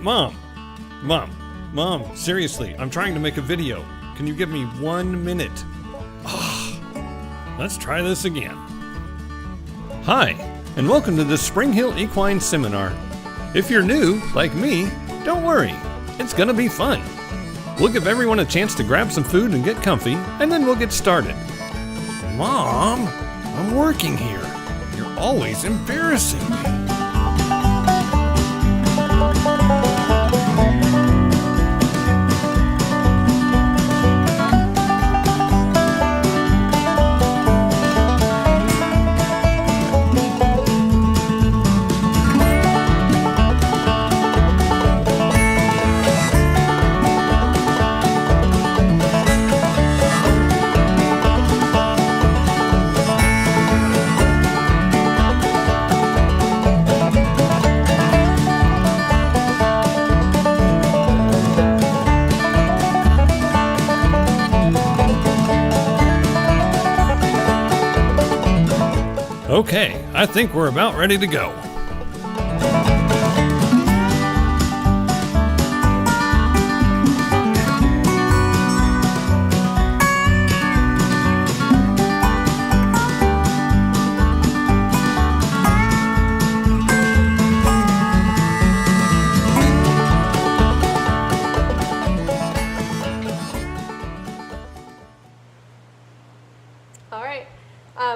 Mom, seriously, I'm trying to make a video. Can you give me 1 minute? Let's try this again. Hi, and welcome to the Spring Hill Equine Seminar. If you're new, like me, don't worry, it's gonna be fun. We'll give everyone a chance to grab some food and get comfy, and then we'll get started. Mom, I'm working here. You're always embarrassing me. Okay, I think we're about ready to go.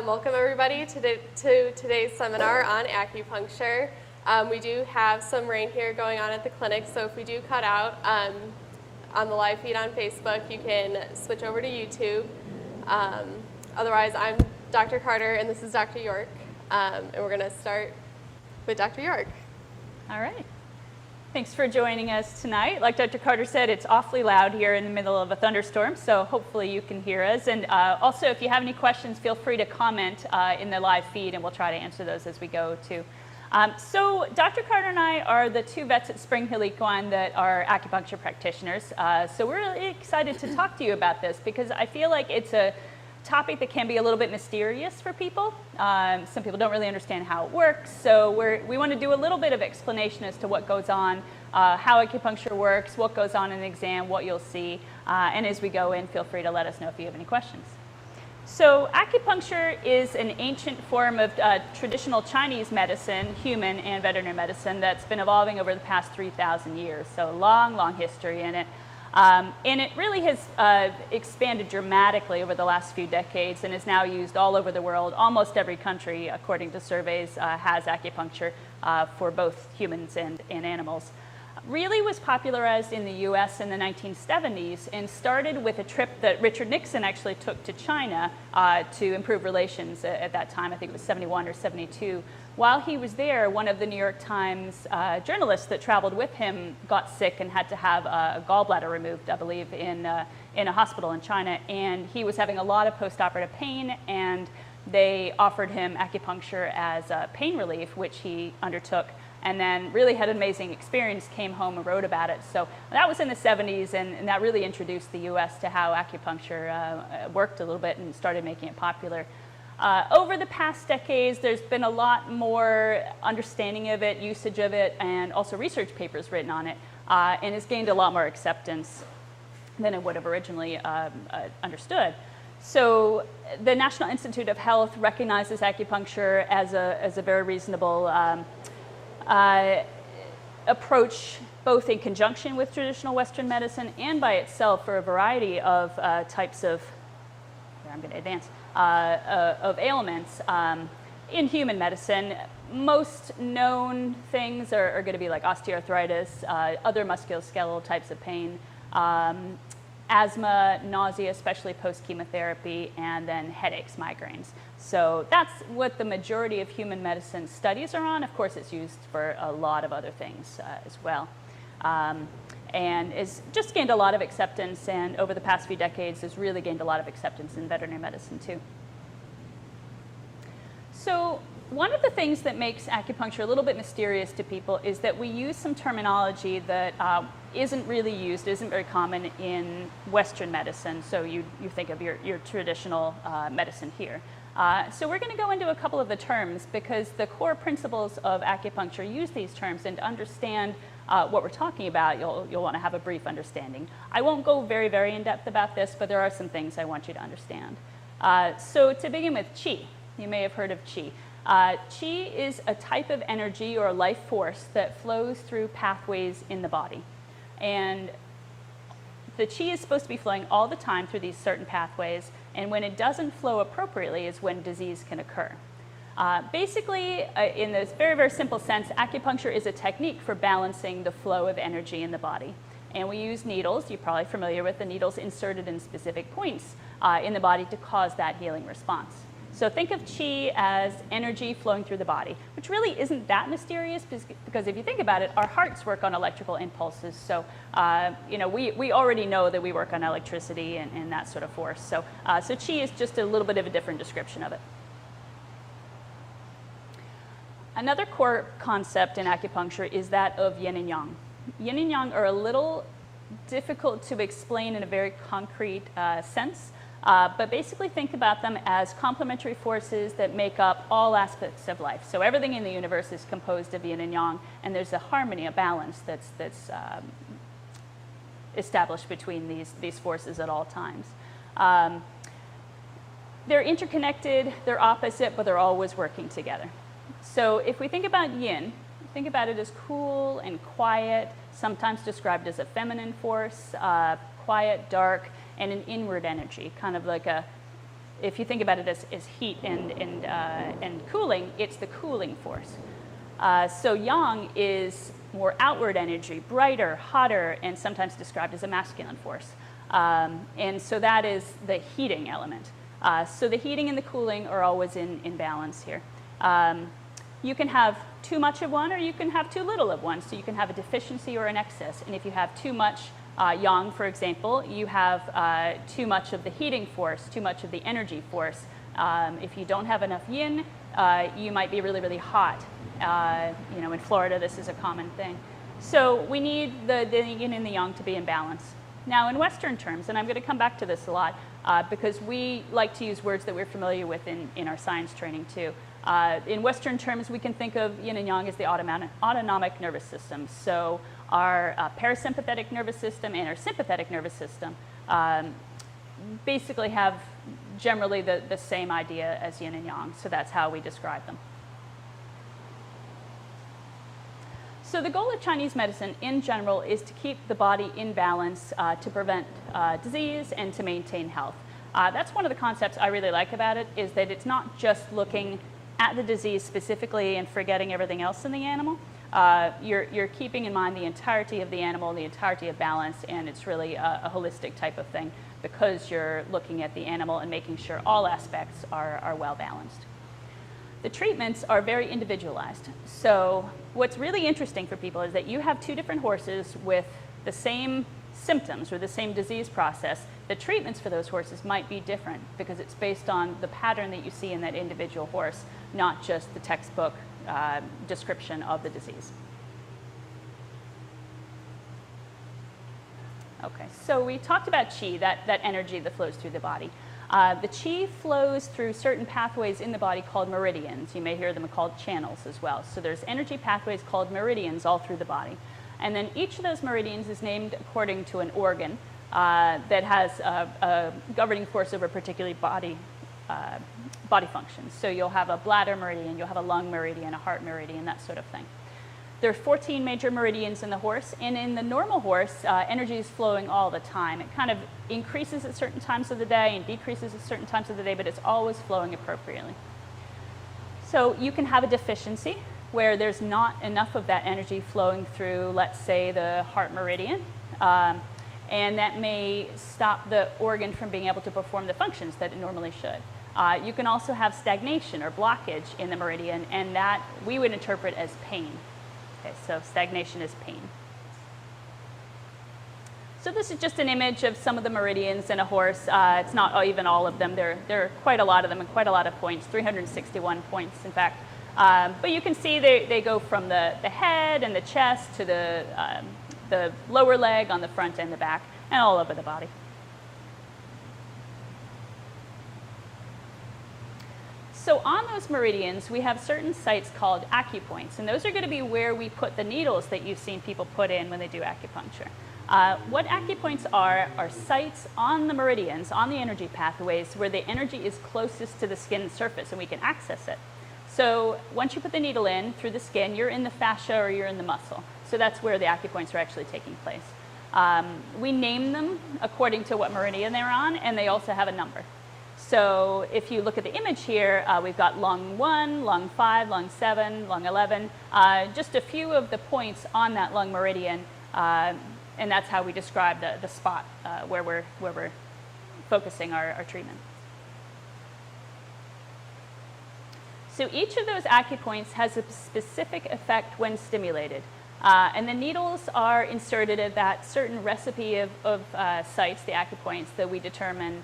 Welcome everybody to today's seminar on acupuncture. We do have some rain here going on at the clinic, so if we do cut out on the live feed on Facebook, you can switch over to YouTube. Otherwise, I'm Dr. Carter and this is Dr. York, and we're going to start with Dr. York. All right. Thanks for joining us tonight. Like Dr. Carter said, it's awfully loud here in the middle of a thunderstorm, so hopefully you can hear us. And also, if you have any questions, feel free to comment in the live feed, and we'll try to answer those as we go too. So Dr. Carter and I are the two vets at Spring Hill Equine that are acupuncture practitioners. So we're really excited to talk to you about this because I feel like it's a topic that can be a little bit mysterious for people. Some people don't really understand how it works, so we want to do a little bit of explanation as to what goes on, how acupuncture works, what goes on in an exam, what you'll see, and as we go in, feel free to let us know if you have any questions. So acupuncture is an ancient form of traditional Chinese medicine, human and veterinary medicine, that's been evolving over the past 3,000 years, so long, long history in it. And it really has expanded dramatically over the last few decades and is now used all over the world. Almost every country, according to surveys, has acupuncture for both humans and animals. Really was popularized in the US in the 1970s and started with a trip that Richard Nixon actually took to China to improve relations at that time. I think it was 71 or 72. While he was there, one of the New York Times journalists that traveled with him got sick and had to have a gallbladder removed, I believe, in a hospital in China. And he was having a lot of post-operative pain, and they offered him acupuncture as a pain relief, which he undertook, and then really had an amazing experience, came home and wrote about it. So that was in the 70s, and that really introduced the US to how acupuncture worked a little bit and started making it popular. Over the past decades, there's been a lot more understanding of it, usage of it, and also research papers written on it, and it's gained a lot more acceptance than it would have originally understood. So the National Institute of Health recognizes acupuncture as a very reasonable approach, both in conjunction with traditional Western medicine and by itself for a variety of types of, here I'm going to advance, of ailments in human medicine. Most known things are going to be like osteoarthritis, other musculoskeletal types of pain, asthma, nausea, especially post-chemotherapy, and then headaches, migraines. So that's what the majority of human medicine studies are on. Of course, it's used for a lot of other things as well. And it's just gained a lot of acceptance, and over the past few decades has really gained a lot of acceptance in veterinary medicine too. So one of the things that makes acupuncture a little bit mysterious to people is that we use some terminology that isn't really used, isn't very common in Western medicine. So you think of your traditional medicine here. So we're going to go into a couple of the terms because the core principles of acupuncture use these terms, and to understand what we're talking about, you'll want to have a brief understanding. I won't go very, very in-depth about this, but there are some things I want you to understand. So to begin with, qi. You may have heard of qi. Qi is a type of energy or life force that flows through pathways in the body. And the qi is supposed to be flowing all the time through these certain pathways, and when it doesn't flow appropriately is when disease can occur. Basically, in this very, very simple sense, acupuncture is a technique for balancing the flow of energy in the body. And we use needles, you're probably familiar with the needles inserted in specific points in the body to cause that healing response. So think of qi as energy flowing through the body, which really isn't that mysterious because if you think about it, our hearts work on electrical impulses. So, we already know that we work on electricity and that sort of force. So qi is just a little bit of a different description of it. Another core concept in acupuncture is that of yin and yang. Yin and yang are a little difficult to explain in a very concrete sense, but basically think about them as complementary forces that make up all aspects of life. So everything in the universe is composed of yin and yang, and there's a harmony, a balance that's established between these forces at all times. They're interconnected, they're opposite, but they're always working together. So if we think about yin, think about it as cool and quiet, sometimes described as a feminine force, quiet, dark, and an inward energy, kind of like if you think about it as heat and cooling, it's the cooling force. So yang is more outward energy, brighter, hotter, and sometimes described as a masculine force. And so that is the heating element. So the heating and the cooling are always in balance here. You can have too much of one or you can have too little of one. So you can have a deficiency or an excess. And if you have too much yang, for example, you have too much of the heating force, too much of the energy force. If you don't have enough yin, you might be really, really hot. In Florida, this is a common thing. So we need the yin and the yang to be in balance. Now, in Western terms, and I'm going to come back to this a lot because we like to use words that we're familiar with in our science training too. In Western terms, we can think of yin and yang as the autonomic nervous system. So our parasympathetic nervous system and our sympathetic nervous system basically have generally the same idea as yin and yang. So that's how we describe them. So the goal of Chinese medicine in general is to keep the body in balance to prevent disease and to maintain health. That's one of the concepts I really like about it, is that it's not just looking at the disease specifically and forgetting everything else in the animal. You're keeping in mind the entirety of the animal, the entirety of balance, and it's really a holistic type of thing because you're looking at the animal and making sure all aspects are well balanced. The treatments are very individualized. So what's really interesting for people is that you have two different horses with the same symptoms or the same disease process. The treatments for those horses might be different because it's based on the pattern that you see in that individual horse, not just the textbook description of the disease. Okay, so we talked about qi, that energy that flows through the body. The qi flows through certain pathways in the body called meridians. You may hear them called channels as well. So there's energy pathways called meridians all through the body. And then each of those meridians is named according to an organ that has a governing force over particular body functions. So you'll have a bladder meridian, you'll have a lung meridian, a heart meridian, that sort of thing. There are 14 major meridians in the horse, and in the normal horse, energy is flowing all the time. It kind of increases at certain times of the day and decreases at certain times of the day, but it's always flowing appropriately. So you can have a deficiency where there's not enough of that energy flowing through, let's say, the heart meridian, and that may stop the organ from being able to perform the functions that it normally should. You can also have stagnation or blockage in the meridian, and that we would interpret as pain. Okay, so stagnation is pain. So this is just an image of some of the meridians in a horse. It's not even all of them. There are quite a lot of them and quite a lot of points, 361 points, in fact. But you can see they go from the head and the chest to the lower leg on the front and the back, and all over the body. So on those meridians, we have certain sites called acupoints, and those are going to be where we put the needles that you've seen people put in when they do acupuncture. What acupoints are sites on the meridians, on the energy pathways, where the energy is closest to the skin surface and we can access it. So once you put the needle in through the skin, you're in the fascia or you're in the muscle. So that's where the acupoints are actually taking place. We name them according to what meridian they're on, and they also have a number. So if you look at the image here, we've got lung 1, lung 5, lung 7, lung 11, just a few of the points on that lung meridian, and that's how we describe the spot where we're focusing our treatment. So each of those acupoints has a specific effect when stimulated. And the needles are inserted at that certain recipe of sites, the acupoints, that we determine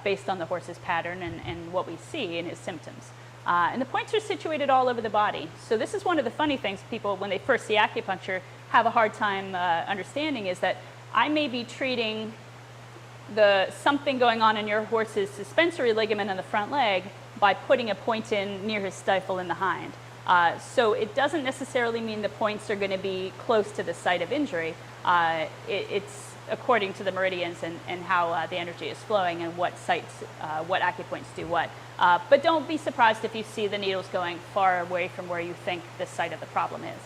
based on the horse's pattern and what we see in his symptoms. And the points are situated all over the body. So this is one of the funny things people, when they first see acupuncture, have a hard time understanding, is that I may be treating something going on in your horse's suspensory ligament in the front leg by putting a point in near his stifle in the hind. So it doesn't necessarily mean the points are going to be close to the site of injury. It's according to the meridians and how the energy is flowing and what sites, what acupoints do what. But don't be surprised if you see the needles going far away from where you think the site of the problem is.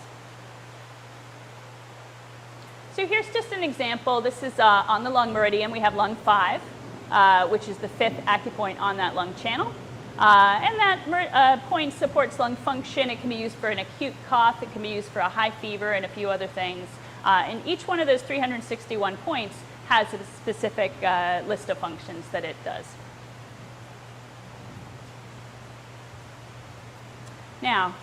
So here's just an example. This is on the lung meridian. We have lung 5, which is the 5th acupoint on that lung channel. And that point supports lung function. It can be used for an acute cough. It can be used for a high fever and a few other things. And each one of those 361 points has a specific list of functions that it does. Now,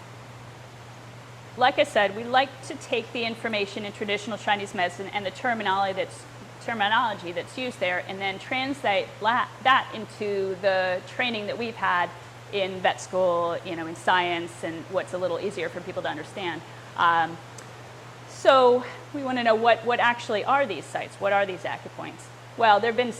like I said, we like to take the information in traditional Chinese medicine and the terminology that's used there and then translate that into the training that we've had in vet school, in science, and what's a little easier for people to understand. So we want to know what actually are these sites? What are these acupoints? Well, there have been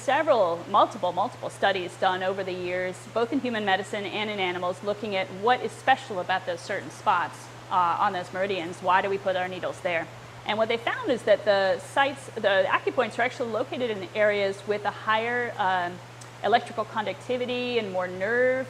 multiple studies done over the years, both in human medicine and in animals, looking at what is special about those certain spots on those meridians. Why do we put our needles there? And what they found is that the acupoints are actually located in areas with a higher electrical conductivity and more nerve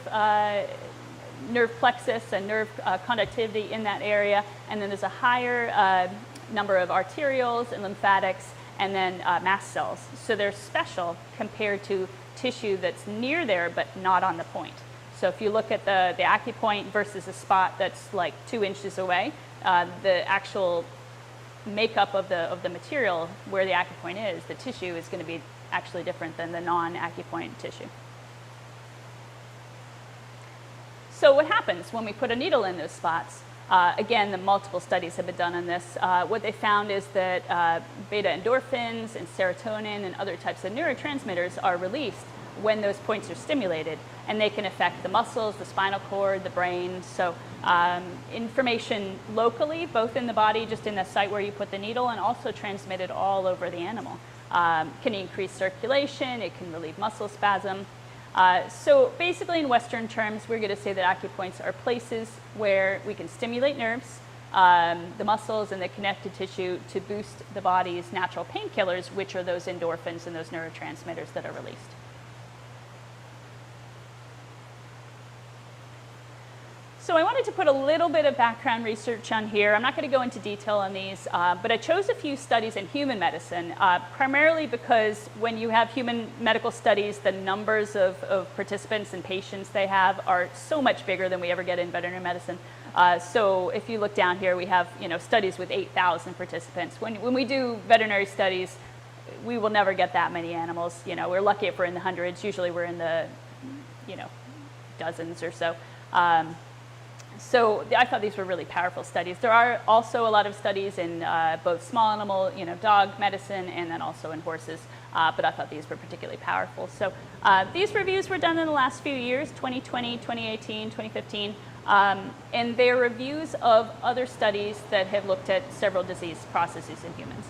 plexus and nerve conductivity in that area. And then there's a higher number of arterioles and lymphatics, and then mast cells. So they're special compared to tissue that's near there but not on the point. So if you look at the acupoint versus a spot that's like 2 inches away, the actual makeup of the material where the acupoint is, the tissue is going to be actually different than the non-acupoint tissue. So what happens when we put a needle in those spots? Again, the multiple studies have been done on this. What they found is that beta endorphins and serotonin and other types of neurotransmitters are released when those points are stimulated, and they can affect the muscles, the spinal cord, the brain. So information locally, both in the body, just in the site where you put the needle, and also transmitted all over the animal. Can increase circulation, it can relieve muscle spasm. So basically, in Western terms, we're going to say that acupoints are places where we can stimulate nerves, the muscles, and the connective tissue to boost the body's natural painkillers, which are those endorphins and those neurotransmitters that are released. So I wanted to put a little bit of background research on here. I'm not going to go into detail on these, but I chose a few studies in human medicine, primarily because when you have human medical studies, the numbers of participants and patients they have are so much bigger than we ever get in veterinary medicine. So if you look down here, we have studies with 8,000 participants. When we do veterinary studies, we will never get that many animals. We're lucky if we're in the hundreds. Usually we're in the dozens or so. So I thought these were really powerful studies. There are also a lot of studies in both small animal, dog medicine, and then also in horses. But I thought these were particularly powerful. So these reviews were done in the last few years, 2020, 2018, 2015. And they're reviews of other studies that have looked at several disease processes in humans.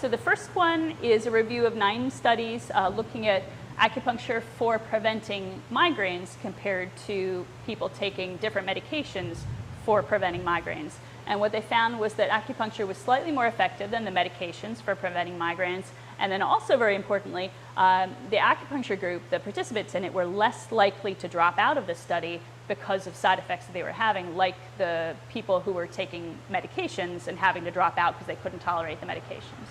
So the first one is a review of 9 studies looking at acupuncture for preventing migraines compared to people taking different medications for preventing migraines. And what they found was that acupuncture was slightly more effective than the medications for preventing migraines. And then also, very importantly, the acupuncture group, the participants in it, were less likely to drop out of the study because of side effects that they were having, like the people who were taking medications and having to drop out because they couldn't tolerate the medications.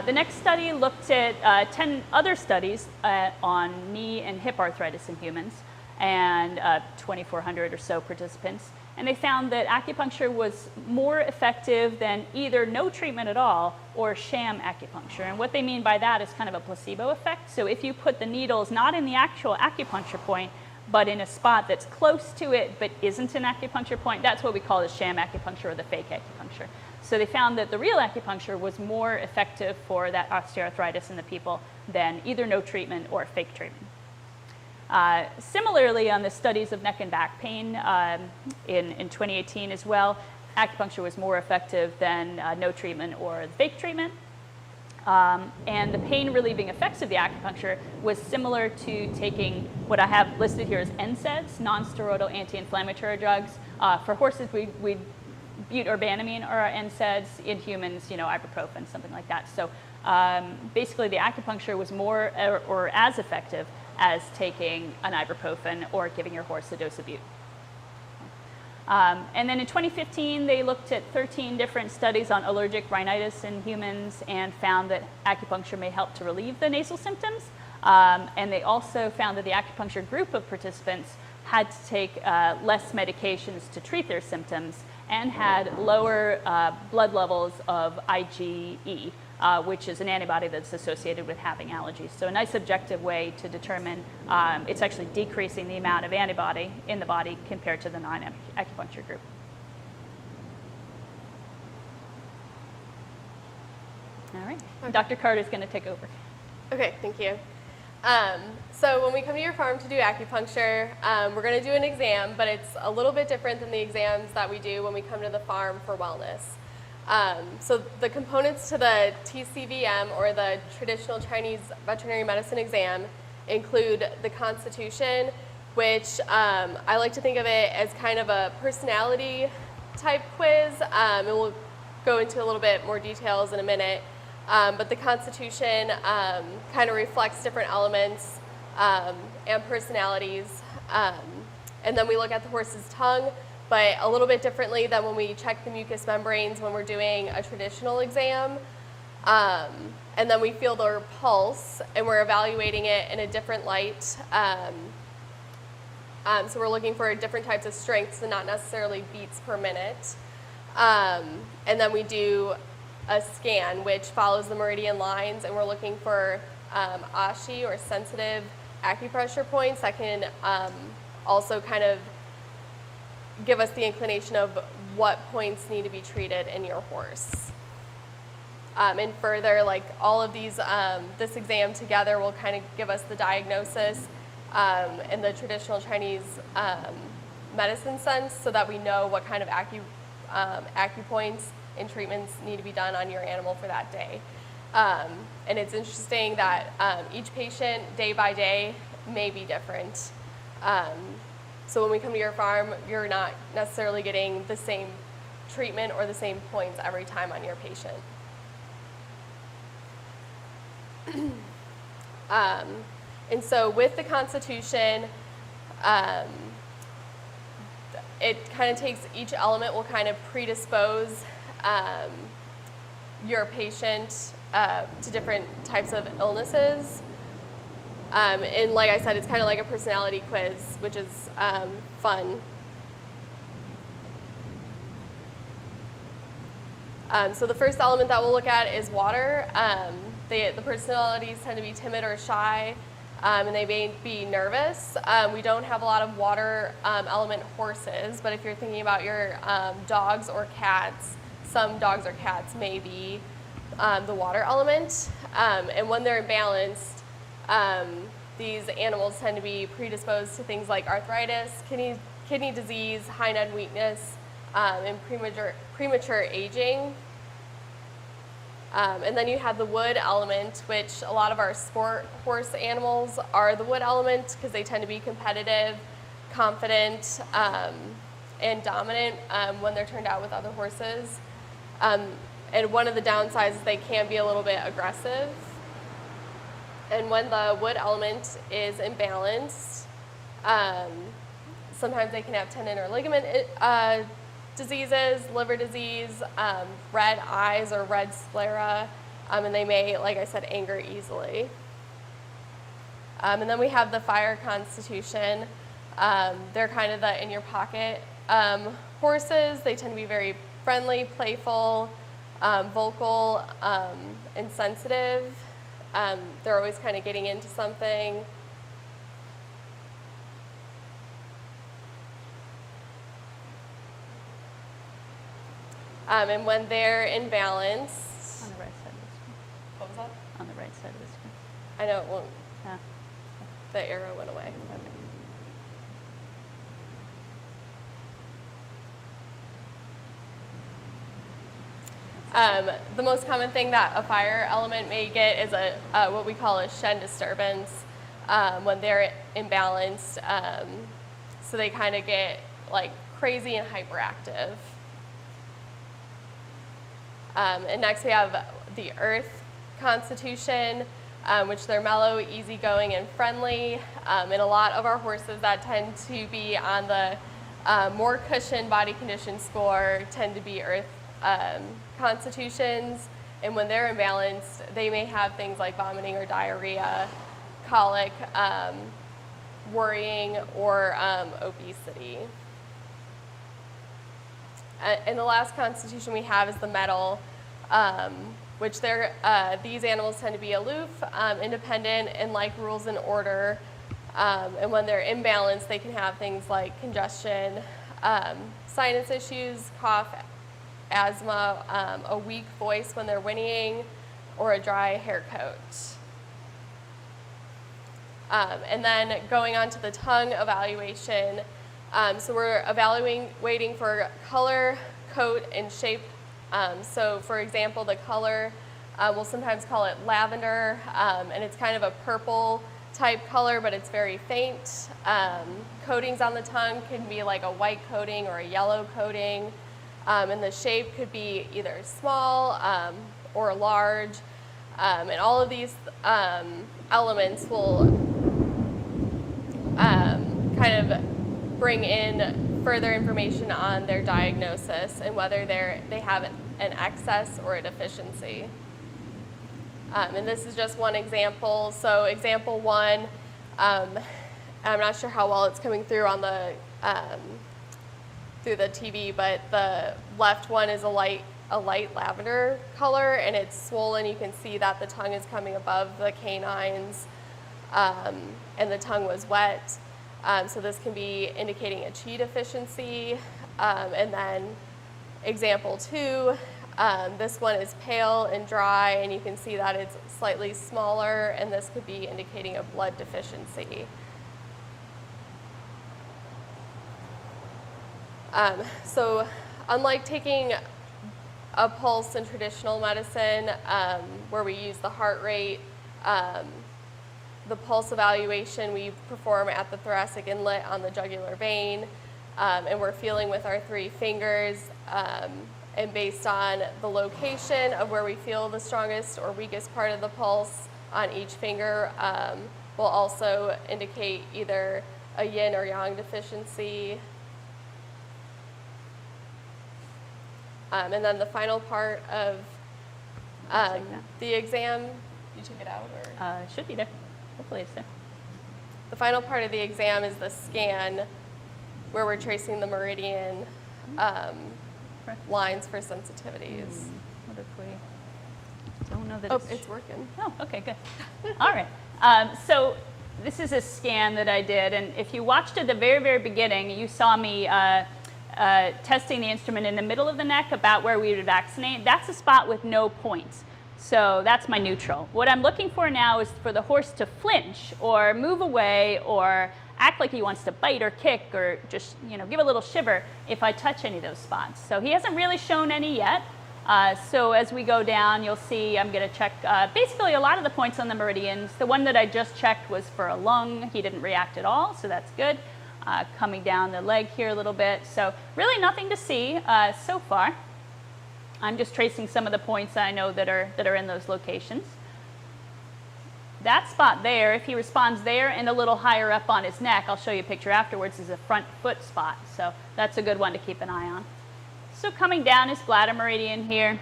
The next study looked at 10 other studies on knee and hip arthritis in humans, and 2,400 or so participants. And they found that acupuncture was more effective than either no treatment at all or sham acupuncture. And what they mean by that is kind of a placebo effect. So if you put the needles not in the actual acupuncture point, but in a spot that's close to it but isn't an acupuncture point, that's what we call the sham acupuncture or the fake acupuncture. So they found that the real acupuncture was more effective for that osteoarthritis in the people than either no treatment or fake treatment. Similarly, on the studies of neck and back pain in 2018 as well, acupuncture was more effective than no treatment or fake treatment. And the pain relieving effects of the acupuncture was similar to taking what I have listed here as NSAIDs, non-steroidal anti-inflammatory drugs. For horses, we butorbanamine are our NSAIDs. In humans, ibuprofen, something like that. So basically, the acupuncture was more or as effective as taking an ibuprofen or giving your horse a dose of bute. And then in 2015, they looked at 13 different studies on allergic rhinitis in humans and found that acupuncture may help to relieve the nasal symptoms. And they also found that the acupuncture group of participants had to take less medications to treat their symptoms and had lower blood levels of IgE, which is an antibody that's associated with having allergies. So a nice objective way to determine it's actually decreasing the amount of antibody in the body compared to the non-acupuncture group. All right, Okay. Dr. Carter is going to take over. Okay, thank you. So when we come to your farm to do acupuncture, we're going to do an exam, but it's a little bit different than the exams that we do when we come to the farm for wellness. So the components to the TCVM, or the traditional Chinese veterinary medicine exam, include the constitution, which I like to think of it as kind of a personality type quiz, and we'll go into a little bit more details in a minute. But the constitution kind of reflects different elements and personalities. And then we look at the horse's tongue, but a little bit differently than when we check the mucous membranes when we're doing a traditional exam. And then we feel their pulse, and we're evaluating it in a different light. So we're looking for different types of strengths and not necessarily beats per minute. And then we do a scan, which follows the meridian lines, and we're looking for ashi, or sensitive acupressure points that can also kind of give us the inclination of what points need to be treated in your horse. And further, like all of these, this exam together will kind of give us the diagnosis in the traditional Chinese medicine sense, so that we know what kind of acupoints and treatments need to be done on your animal for that day. And it's interesting that each patient, day by day, may be different. So when we come to your farm, you're not necessarily getting the same treatment or the same points every time on your patient. And so with the constitution, it kind of takes each element will kind of predispose your patient to different types of illnesses. And like I said, it's kind of like a personality quiz, which is fun. So the first element that we'll look at is water. The personalities tend to be timid or shy, and they may be nervous. We don't have a lot of water element horses, but if you're thinking about your dogs or cats, some dogs or cats may be the water element. And when they're imbalanced, these animals tend to be predisposed to things like arthritis, kidney disease, hind-end weakness, and premature aging. And then you have the wood element, which a lot of our sport horse animals are the wood element because they tend to be competitive, confident, and dominant when they're turned out with other horses. And one of the downsides is they can be a little bit aggressive. And when the wood element is imbalanced, sometimes they can have tendon or ligament diseases, liver disease, red eyes or red sclera, and they may, like I said, anger easily. And then we have the fire constitution. They're kind of the in-your-pocket horses. They tend to be very friendly, playful, vocal, and sensitive. They're always kind of getting into something. And when they're imbalanced. On the right side of the screen. What was that? On the right side of the screen. I know it won't. Ah, The arrow went away. The most common thing that a fire element may get is what we call a shen disturbance when they're imbalanced. So they kind of get like crazy and hyperactive. And next we have the earth constitution, which they're mellow, easygoing, and friendly. And a lot of our horses that tend to be on the more cushioned body condition score tend to be earth constitutions. And when they're imbalanced, they may have things like vomiting or diarrhea, colic, worrying, or obesity. And the last constitution we have is the metal, which these animals tend to be aloof, independent, and like rules and order. And when they're imbalanced, they can have things like congestion, sinus issues, cough, asthma, a weak voice when they're whinnying, or a dry hair coat. And then going on to the tongue evaluation, so we're evaluating for color, coat, and shape. So for example, the color, we'll sometimes call it lavender, and it's kind of a purple type color, but it's very faint. Coatings on the tongue can be like a white coating or a yellow coating, and the shape could be either small or large, and all of these elements will kind of bring in further information on their diagnosis and whether they have an excess or a deficiency. And this is just one example. So example one, I'm not sure how well it's coming through on the through the TV, but the left one is a light lavender color, and it's swollen. You can see that the tongue is coming above the canines, and the tongue was wet. So this can be indicating a Qi deficiency. And then example two, this one is pale and dry, and you can see that it's slightly smaller, and this could be indicating a blood deficiency. So unlike taking a pulse in traditional medicine, where we use the heart rate, the pulse evaluation we perform at the thoracic inlet on the jugular vein, and we're feeling with our 3 fingers, and based on the location of where we feel the strongest or weakest part of the pulse on each finger, will also indicate either a yin or yang deficiency. And then the final part of the exam, you took it out? Or? It should be there. Hopefully it's there. The final part of the exam is the scan, where we're tracing the meridian lines for sensitivities. What if we don't know that it's working. Oh, okay, good. All right. So this is a scan that I did, and if you watched at the very, very beginning, you saw me testing the instrument in the middle of the neck about where we would vaccinate. That's a spot with no points. So that's my neutral. What I'm looking for now is for the horse to flinch or move away or act like he wants to bite or kick or just give a little shiver if I touch any of those spots. So he hasn't really shown any yet. So as we go down, you'll see I'm going to check basically a lot of the points on the meridians. The one that I just checked was for a lung. He didn't react at all, so that's good. Coming down the leg here a little bit. So really nothing to see so far. I'm just tracing some of the points I know that are in those locations. That spot there, if he responds there and a little higher up on his neck, I'll show you a picture afterwards, is a front foot spot. So that's a good one to keep an eye on. So coming down his bladder meridian here.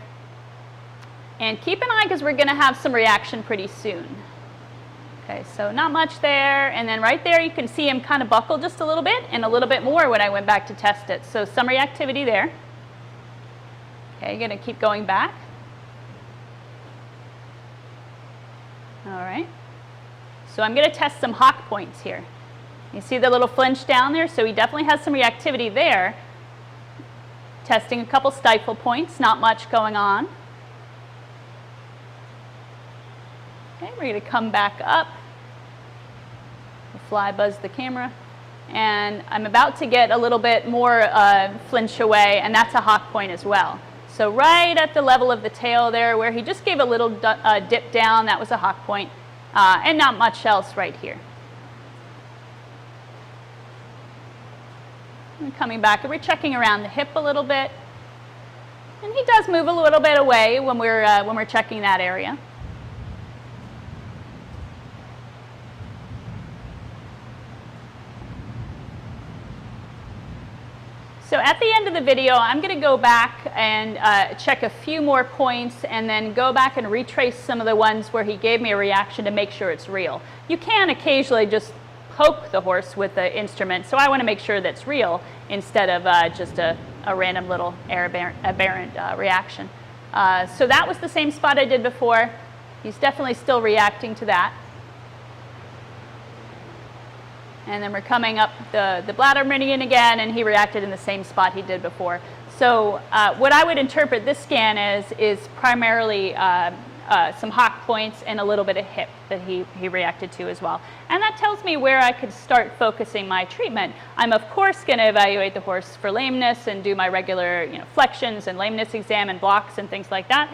And keep an eye because we're going to have some reaction pretty soon. Okay, so not much there. And then right there you can see him kind of buckle just a little bit and a little bit more when I went back to test it. So some reactivity there. Okay, going to keep going back. All right. So I'm going to test some hock points here. You see the little flinch down there? So he definitely has some reactivity there. Testing a couple stifle points, not much going on. Okay, we're going to come back up. We'll fly buzz the camera. And I'm about to get a little bit more flinch away, and that's a hock point as well. So right at the level of the tail there, where he just gave a little dip down, that was a hock point, and not much else right here. And coming back, we're checking around the hip a little bit. And he does move a little bit away when we're checking that area. So at the end of the video, I'm going to go back and check a few more points and then go back and retrace some of the ones where he gave me a reaction to make sure it's real. You can occasionally just poke the horse with the instrument, so I want to make sure that's real instead of just a random little aberrant reaction. So that was the same spot I did before. He's definitely still reacting to that. And then we're coming up the bladder meridian again, and he reacted in the same spot he did before. So what I would interpret this scan as is primarily some hock points and a little bit of hip that he reacted to as well. And that tells me where I could start focusing my treatment. I'm of course going to evaluate the horse for lameness and do my regular flexions and lameness exam and blocks and things like that.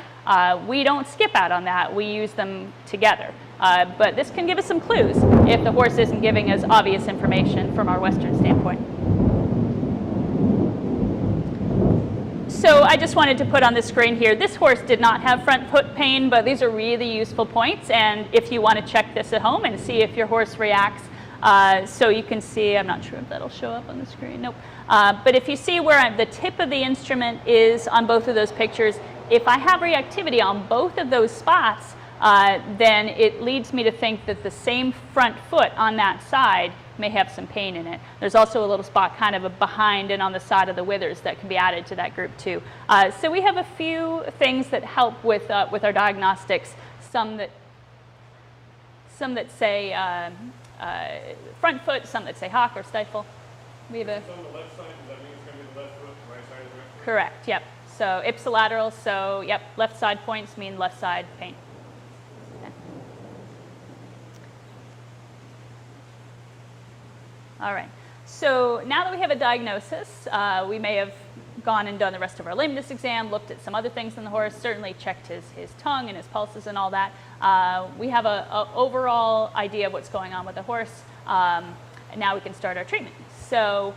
We don't skip out on that. We use them together. But this can give us some clues if the horse isn't giving us obvious information from our Western standpoint. So I just wanted to put on the screen here, this horse did not have front foot pain, but these are really useful points. And if you want to check this at home and see if your horse reacts, so you can see, I'm not sure if that'll show up on the screen, nope. But if you see where the tip of the instrument is on both of those pictures, if I have reactivity on both of those spots, then it leads me to think that the same front foot on that side may have some pain in it. There's also a little spot kind of behind and on the side of the withers that can be added to that group too. So we have a few things that help with our diagnostics. Some that say front foot, some that say hock or stifle. We have on the left side, does that mean it's going to be the left foot, the right side is the right foot? Correct, yep. So ipsilateral, so yep, left side points mean left side pain. All right, so now that we have a diagnosis, we may have gone and done the rest of our lameness exam, looked at some other things in the horse, certainly checked his tongue and his pulses and all that. We have an overall idea of what's going on with the horse, and now we can start our treatment. So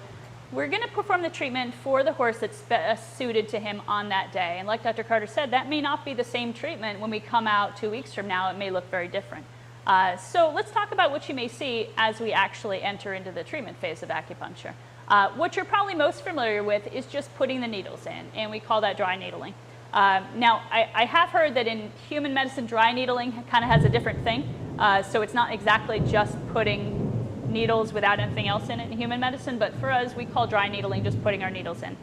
we're going to perform the treatment for the horse that's best suited to him on that day. And like Dr. Carter said, that may not be the same treatment when we come out 2 weeks from now. It may look very different. So let's talk about what you may see as we actually enter into the treatment phase of acupuncture. What you're probably most familiar with is just putting the needles in, and we call that dry needling. Now, I have heard that in human medicine, dry needling kind of has a different thing. So it's not exactly just putting needles without anything else in it in human medicine, but for us, we call dry needling just putting our needles in.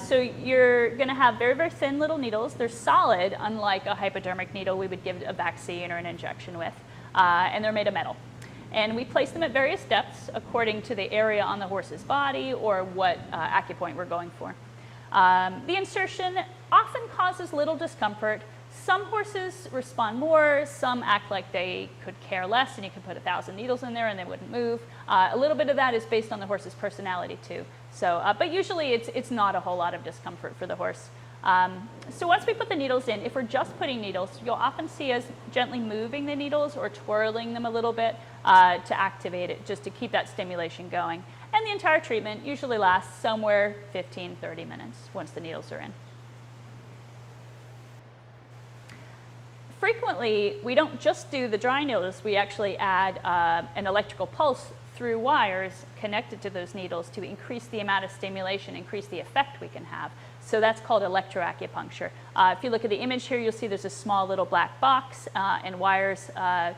So you're going to have very, very thin little needles. They're solid, unlike a hypodermic needle we would give a vaccine or an injection with. And they're made of metal. And we place them at various depths according to the area on the horse's body or what acupoint we're going for. The insertion often causes little discomfort. Some horses respond more, some act like they could care less, and you could put 1,000 needles in there and they wouldn't move. A little bit of that is based on the horse's personality too. So, but usually it's not a whole lot of discomfort for the horse. So once we put the needles in, if we're just putting needles, you'll often see us gently moving the needles or twirling them a little bit to activate it, just to keep that stimulation going. And the entire treatment usually lasts somewhere 15-30 minutes once the needles are in. Frequently, we don't just do the dry needles, we actually add an electrical pulse through wires connected to those needles to increase the amount of stimulation, increase the effect we can have. So that's called electro-acupuncture. If you look at the image here, you'll see there's a small little black box and wires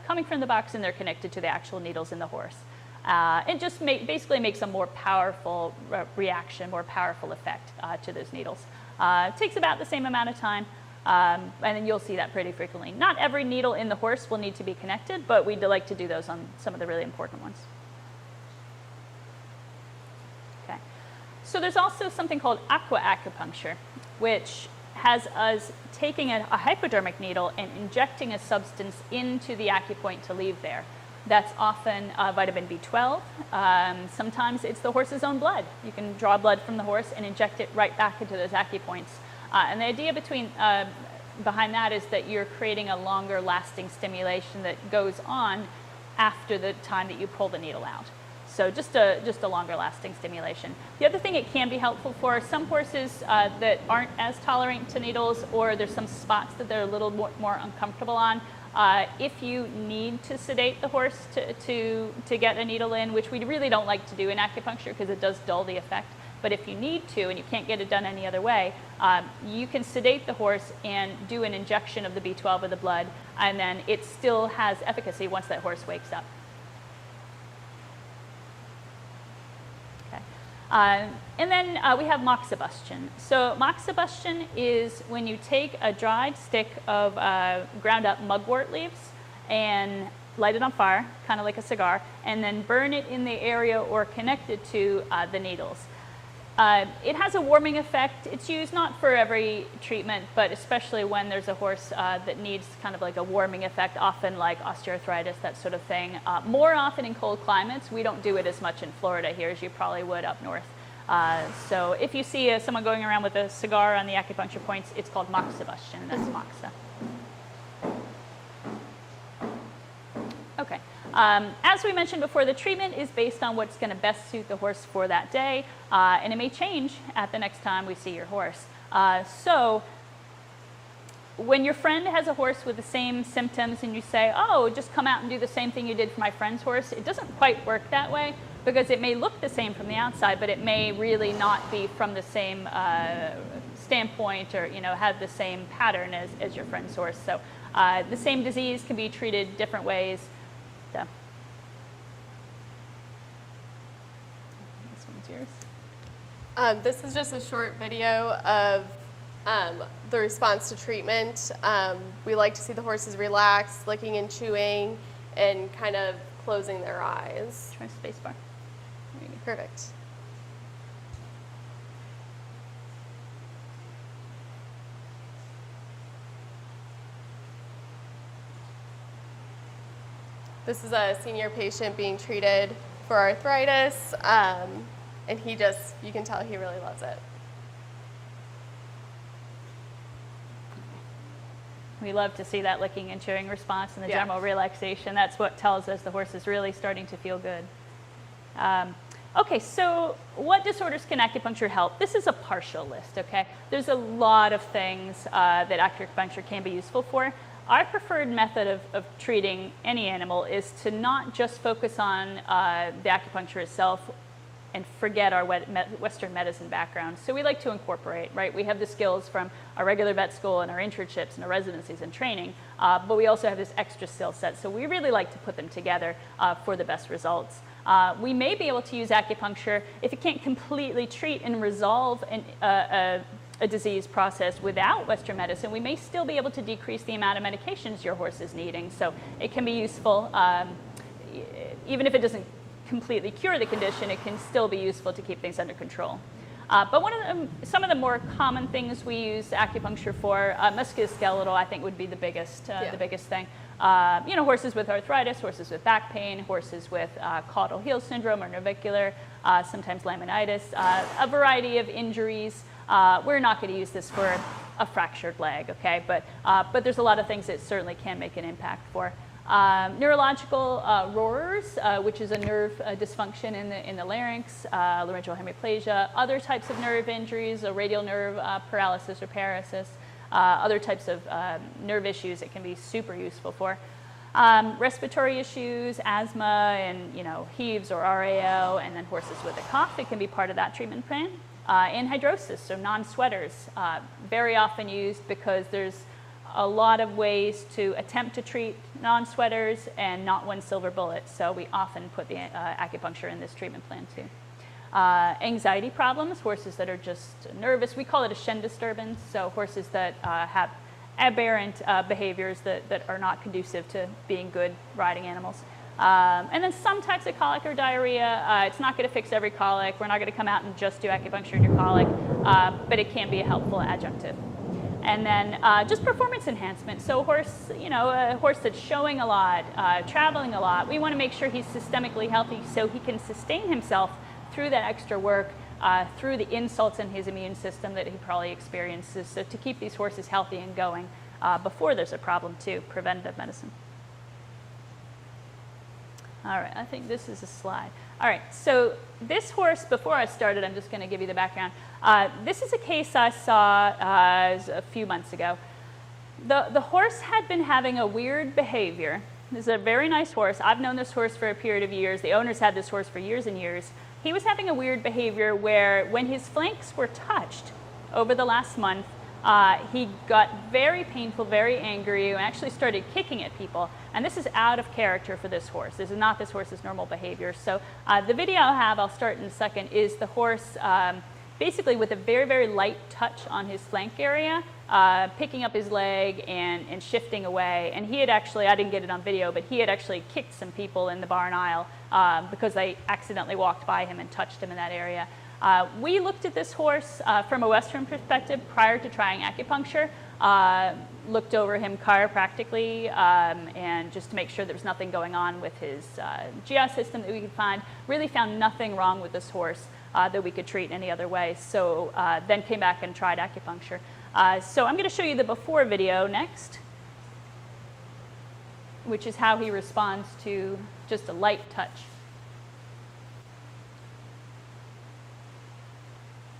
coming from the box, and they're connected to the actual needles in the horse. It just basically makes a more powerful reaction, more powerful effect to those needles. It takes about the same amount of time. And then you'll see that pretty frequently. Not every needle in the horse will need to be connected, but we like to do those on some of the really important ones. Okay. So there's also something called aqua-acupuncture, which has us taking a hypodermic needle and injecting a substance into the acupoint to leave there. That's often vitamin B12. Sometimes it's the horse's own blood. You can draw blood from the horse and inject it right back into those acupoints. And the idea behind that is that you're creating a longer lasting stimulation that goes on after the time that you pull the needle out. So just a longer lasting stimulation. The other thing it can be helpful for some horses that aren't as tolerant to needles, or there's some spots that they're a little more uncomfortable on. If you need to sedate the horse to get a needle in, which we really don't like to do in acupuncture because it does dull the effect. But if you need to and you can't get it done any other way, you can sedate the horse and do an injection of the B12 of the blood, and then it still has efficacy once that horse wakes up. Okay. And then we have Moxibustion. So Moxibustion is when you take a dried stick of ground up mugwort leaves and light it on fire, kind of like a cigar, and then burn it in the area or connected to the needles. It has a warming effect. It's used not for every treatment, but especially when there's a horse that needs kind of like a warming effect, often like osteoarthritis, that sort of thing. More often in cold climates. We don't do it as much in Florida here as you probably would up north. So if you see someone going around with a cigar on the acupuncture points, it's called Moxibustion. That's Moxa. Okay. As we mentioned before, the treatment is based on what's going to best suit the horse for that day, and it may change at the next time we see your horse. So when your friend has a horse with the same symptoms and you say, oh, just come out and do the same thing you did for my friend's horse, it doesn't quite work that way, because it may look the same from the outside, but it may really not be from the same standpoint, or have the same pattern as your friend's horse. So the same disease can be treated different ways. So. This one's yours. This is just a short video of the response to treatment. We like to see the horses relax, licking and chewing, and kind of closing their eyes. Try spacebar. Perfect. This is a senior patient being treated for arthritis, and he just, you can tell he really loves it. We love to see that licking and chewing response and the general relaxation. That's what tells us the horse is really starting to feel good. Okay, so what disorders can acupuncture help? This is a partial list, okay? There's a lot of things that acupuncture can be useful for. Our preferred method of treating any animal is to not just focus on the acupuncture itself and forget our Western medicine background. So we like to incorporate, right? We have the skills from our regular vet school and our internships and our residencies and training, but we also have this extra skill set. So we really like to put them together for the best results. We may be able to use acupuncture if it can't completely treat and resolve a disease process without Western medicine. We may still be able to decrease the amount of medications your horse is needing. So it can be useful, even if it doesn't completely cure the condition, it can still be useful to keep things under control. But some of the more common things we use acupuncture for, musculoskeletal, I think would be the biggest thing. Horses with arthritis, horses with back pain, horses with caudal heel syndrome or navicular, sometimes laminitis, a variety of injuries. We're not going to use this for a fractured leg, okay? But there's a lot of things that certainly can make an impact for. Neurological roarers, which is a nerve dysfunction in the larynx, laryngeal hemiplegia, other types of nerve injuries, a radial nerve paralysis or paresis, other types of nerve issues it can be super useful for. Respiratory issues, asthma, and heaves or RAO, and then horses with a cough, it can be part of that treatment plan. Anhidrosis, so non-sweaters, very often used because there's a lot of ways to attempt to treat non-sweaters and not one silver bullet. So we often put the acupuncture in this treatment plan too. Anxiety problems, horses that are just nervous, we call it a Shen disturbance. So horses that have aberrant behaviors that are not conducive to being good riding animals. And then some types of colic or diarrhea. It's not going to fix every colic. We're not going to come out and just do acupuncture in your colic, but it can be a helpful adjunctive. And then just performance enhancement. So a horse that's showing a lot, traveling a lot, we want to make sure he's systemically healthy so he can sustain himself through that extra work, through the insults in his immune system that he probably experiences. So to keep these horses healthy and going before there's a problem too, preventative medicine. All right, I think this is a slide. All right, so this horse, before I started, I'm just going to give you the background. This is a case I saw a few months ago. The horse had been having a weird behavior. This is a very nice horse. I've known this horse for a period of years. The owner's had this horse for years and years. He was having a weird behavior where when his flanks were touched over the last month, he got very painful, very angry, and actually started kicking at people. And this is out of character for this horse. This is not this horse's normal behavior. So the video I'll start in a second, is the horse basically with a very, very light touch on his flank area, picking up his leg and shifting away. And he had actually, I didn't get it on video, but he had actually kicked some people in the barn aisle because they accidentally walked by him and touched him in that area. We looked at this horse from a Western perspective prior to trying acupuncture, looked over him chiropractically and just to make sure there was nothing going on with his GI system that we could find. Really found nothing wrong with this horse that we could treat any other way. So then came back and tried acupuncture. So I'm going to show you the before video next, which is how he responds to just a light touch.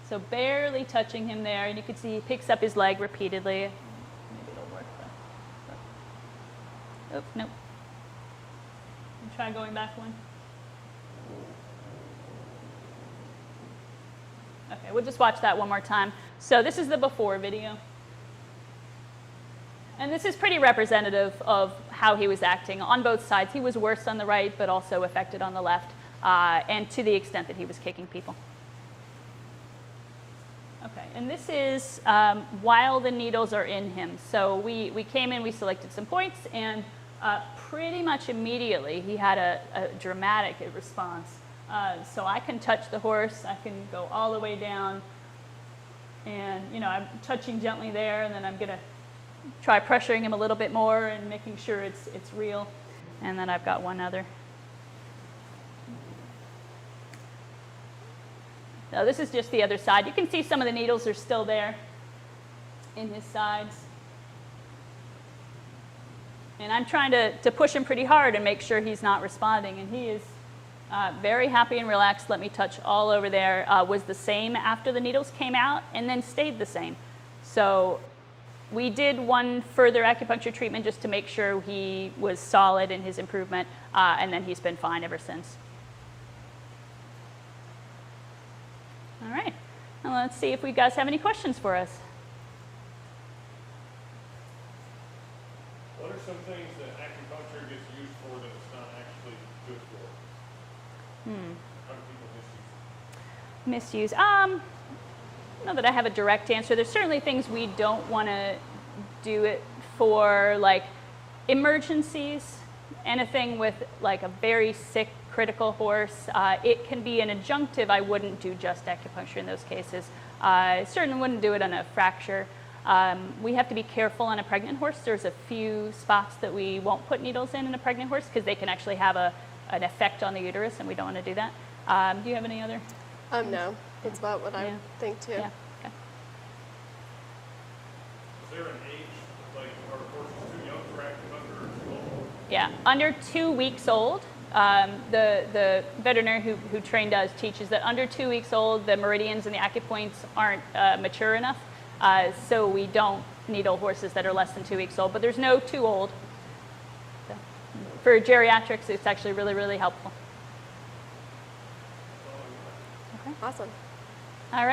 So barely touching him there, and you can see he picks up his leg repeatedly. Maybe it'll work. Oh, nope. Try going back one. Okay, we'll just watch that one more time. So this is the before video. And this is pretty representative of how he was acting on both sides. He was worse on the right, but also affected on the left, and to the extent that he was kicking people. Okay, and this is while the needles are in him. So we came in, we selected some points, and pretty much immediately he had a dramatic response. So I can touch the horse, I can go all the way down, and I'm touching gently there, and then I'm gonna try pressuring him a little bit more and making sure it's real. And then I've got one other. Now this is just the other side. You can see some of the needles are still there in his sides. And I'm trying to push him pretty hard and make sure he's not responding. And he is very happy and relaxed. Let me touch all over there. Was the same after the needles came out and then stayed the same. So we did one further acupuncture treatment just to make sure he was solid in his improvement. And then he's been fine ever since. All right, now let's see if you guys have any questions for us. What are some things that acupuncture gets used for that it's not actually good for? How do people misuse it? Misuse. I don't know that I have a direct answer. There's certainly things we don't want to do it for, like emergencies, anything with like a very sick, critical horse. It can be an adjunctive. I wouldn't do just acupuncture in those cases. I certainly wouldn't do it on a fracture. We have to be careful on a pregnant horse. There's a few spots that we won't put needles in a pregnant horse because they can actually have an effect on the uterus, and we don't want to do that. Do you have any other? No, that's about what I think too. Yeah. Okay. there an age, like are horses too young for acupuncture or too old? Yeah, under 2 weeks old, the veterinarian who trained us teaches that under 2 weeks old, the meridians and the acupoints aren't mature enough, so we don't needle horses that are less than 2 weeks old, but there's no too old. So, for geriatrics, it's actually really, really helpful. Awesome. All right.